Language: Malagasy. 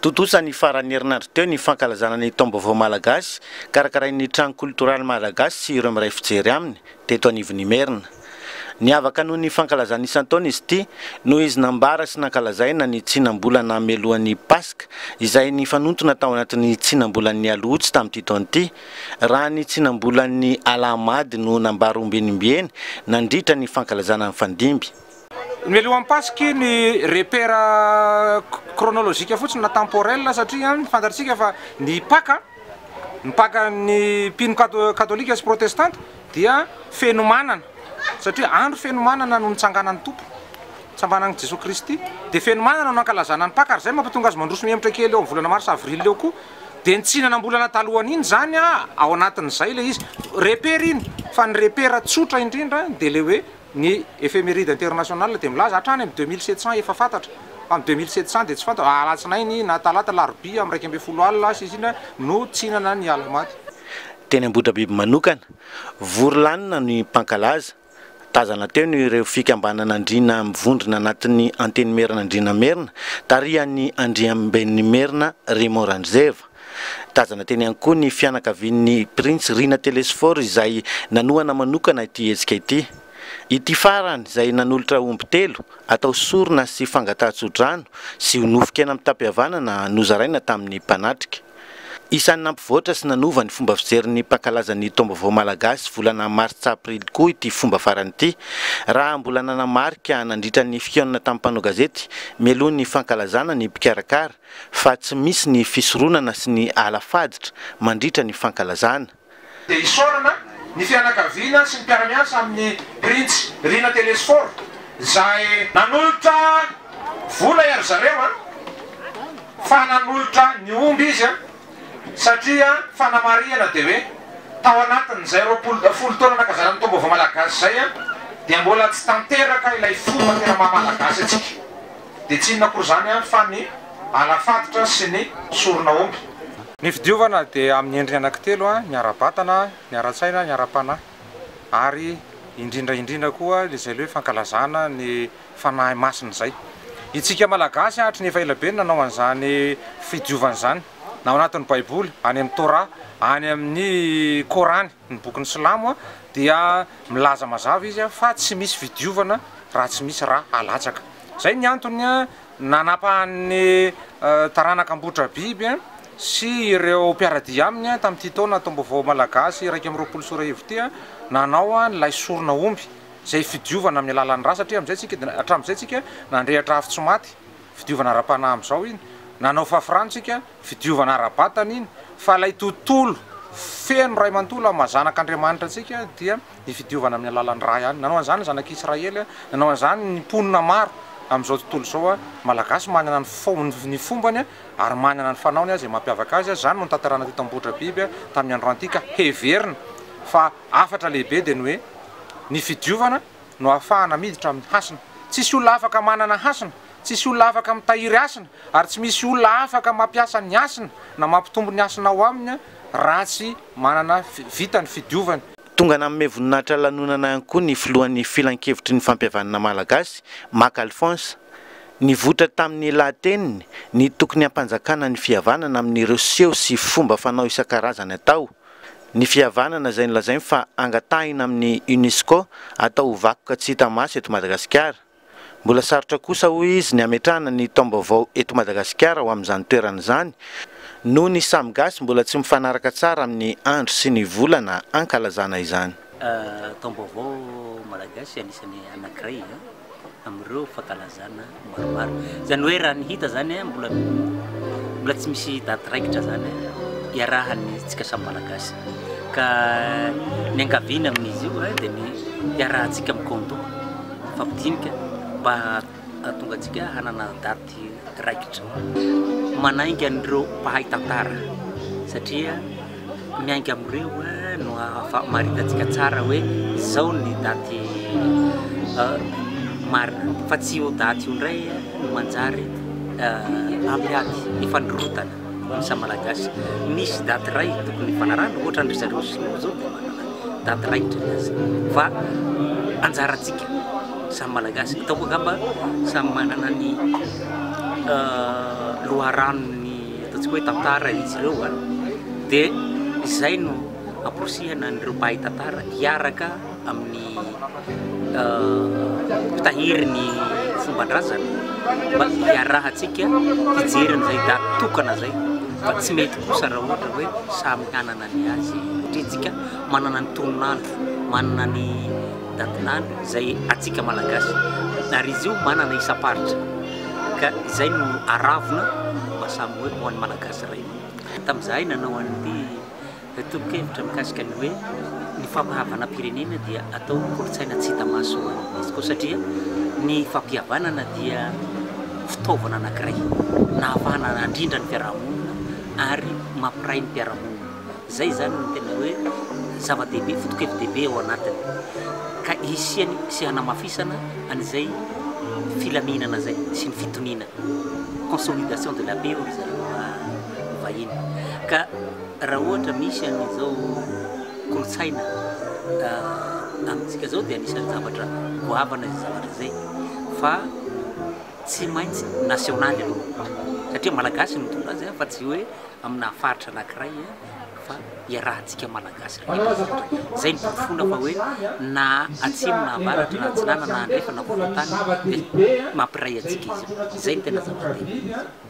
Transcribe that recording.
Totosa ny farany herinandro teo ny fankalazana ny taom-baovao malagasy karakarain'ny trano kultoraly malagasy sy ireo miray fijery aminy teto anivon'ny Merina. Niavaka noho ny fankalazana isan-taona izy ity noho izy nambara sy nankalazaina ny tsinam-bolana melohan'ny Paska izay nifanontona tao anatin'ny tsinam-bolan'ny Alotsy tamin'ity taona ity. Raha ny tsinam-bolan'ny Alamady no nambara ombenimbieny nandritra ny fankalazana ny Fandimby. Melohan'ny Paska ny repère chronologique fotsiny na temporel satria fantatsika fa ny Paka ny mpino katolika sy protestante dia fenomanana satria andro fenomanana no nitsanganan'ny tompo tsambanan'i Jesosy Kristy dia fenomanana no nankalazana ny Paka ary zay mampatonga azy mandroso mihemitra kely eo amin'ny volana mars avril eo koa dia nitsinanam-bolana talohany iny zany ao anatin'izay le izy repère iny fa ny repère tsotra indrindra dia le hoe ny éphéméride internationale dia milaza hatrany amin'ny 2700 efa fantatra amin'ny 2700 dia tsy fantatra alatsinainy na talata larobia amin'ny 12 alina izy iny no tsinana ny Alamady. Teny Ambotrabiby manokana vory-lanina ny mpankalaza tazana teo ny ireo fikambanana andriana mivondrona anatin'ny anteny Merina andriana Merina tarihan'ny Andriamben'ny Merina Raymond Ranjeva. Tazana teny ihany koa ny fianakavian'ny Prince Rina Telesphore izay nanohana manokana ity hetsika ity. Ity farany izay nanolotra omby telo atao sorona sy fangatahantsodrano sy honofikena amin'ny tampihavanana nozaraina tamin'ny mpanatrika. Isan'ny nampivoatra sy nanova ny fomba fijerin'ny mpankalaza-ny taom-baovao malagasy volana martsa aprily koa ity fomba farany ity. Raha mbola nanamarika nandritra ny fihaonana tamin'ny mpanao gazety mialoha ny fankalazana ny mpikarakara fa tsy misy ny fisoronana sy ny alafaditra mandritra ny fankalazana. Dia isaorana ny fianakaviana sy ny mpiara-miasa amin'ny Prince Rina Telesphore izay nanolotra vola iary zareo fa nanolotra ny omby izy satria fanamariana dia hoe tao anatin'izay 10 taona nakazana ny taom-baovao malagasy zay dia mbola tsy tanteraka ilay fomba tena maha-malagasy atsika dia tsy inona koa zany fa ny alafaditra sy ny sorona omby. Ny fidiovana dia amin'ny endriny anankitelo ny ara-batana, ny ara-tsaina, ny ara-panahy ary indrindra koa izay hoe fankalazana ny fanahy masina zay. Itsika malagasy hatry ny efa elabe nanao an'izany fidiovana zany na ao anatin'ny Baiboly, any amin'ny Torah, any amin'ny Korany, ny bokin'ny Silamo dia milaza mazava izy fa tsy misy fidiovana raha tsy misy raha alatsaka. Zay ny antony nanapahan'ny taranaka Ambotrabiby sy ireo mpiaradia aminy tamin'ity taona taom-baovao malagasy 120 sy 1000 ity nanao nilay sorona omby zay fidiovana amin'ny alalan'ny raha satria hatramin'izay tsika nandrehatra afo tsy maty fidiovana ara-panahy amin'izao iny nanao fafiransika fidiovana ara-batana iny fa ilay tontolo feno ray mantolo mazanaka Andriamanitra antsika dia ny fidiovana amin'ny alalan'ny raha ihany. Nanao an'izany zanak'Israely, nanao an'izany ny mponina maro amin'izao tontolo izao malagasy manana ny fombany ary manana ny fanaony zay mampiavaka azy zany no tantarana teto Ambotrabiby tamin'ny andro antika heverina fa afatra lehibe dia ny hoe ny fidiovana no ahafahana miditra amin'ny hasina. Tsisy olona afaka manana hasina, tsisy olona afaka mitahiry hasina ary tsy misy olona afaka mampiasa ny hasina na mampitombo ny hasina ao aminy raha tsy manana vita ny fidiovana. Tonga namin'ny voninahitra lanonana ihany koa ny filohan'ny filan-kevitry ny fampihavanana malagasy Marc Alphonse. Nivotra tamin'ny lateniny ny tokony hampanjakana ny fihavanana amin'ireo seho sy fomba fanao isan-karazany atao. Ny fihavanana izay nolazainy fa angatahina amin'ny UNESCO atao vakoka tsy hita maso eto Madagasikara. Mbola sarotra kosa hoy izy ny hametrahana ny taom-baovao eto Madagasikara ho amin'izany toerana izany noho ny samy gasy mbola tsy mifanaraka tsara amin'ny andro sy ny volana ankalazana izany. Taom-baovao malagasy anisany anankiray amin'ireo fankalazana maromaro. Zany hoe raha ny hita zany mbola tsy misy daty raikitra zany iarahany tsika samy malagasy ka ny ankaviana amin'izy io dia ny iarahantsika mikondo fampidinika mba tonga antsika hanana daty raikitra manainga an'ireo mpahay tantara satria miainga amin'ireo no maharitantsika tsara hoe zao ny daty marina fa tsy io daty io ndray no manjary ampiady ifandrotana sa malagasy. Misy daty ray tokony fanarahana ohatra ny zareo sinoa zao dia manana daty raitra fa anjarantsika samy malagasy ataoko angamba samy manana ny loharanony hoe tantara izy ireo dia izay no amporosihana nireo mpahay tantara hiaraka amin'ny fitahiry ny fomban-drazana mba hiarahantsika hijeran'izay datokana zay fa tsy mety kosa raha ohatra hoe samy hanana ny azy tritsika manana ny toninandro manana ny datinandro zay atsika malagasy ary izy io manana isa-paritra ka izay no aravona mba samy hoe ho an'ny malagasy ray tamin'izahay nanao an'ity tobokevitra mikasika ny hoe ny fampihavana pirenena dia atao kolotsaina tsy hita maso izy koa satria ny fampihavanana dia fitaovana anankiray na ahafahana andrindra ny fiarahamonina ary mampiray ny mpiarahamonina zay zany no tena hoe zava-dehibe foto-kevin-dehibe ao anatiny ka isiany sy hanamafisana an'izay filaminana zay sy ny fitoniana consolidation de la paix hoy zay vahiny ka raha ohatra misy an'izao kolotsaina amitsika zao dia anisany zavatra goavana izy zavatra zay fa tsy maintsy nasionaly aloha satria malagasy no tonga azy fa tsy hoe amina faritra anankiray fa iarahantsika malagasy zay ny fofona fa hoe na atsimo na avaratra na atsinana na andrefa na fofontany dia mampiray atsika izy zay ny tena zava-dehibe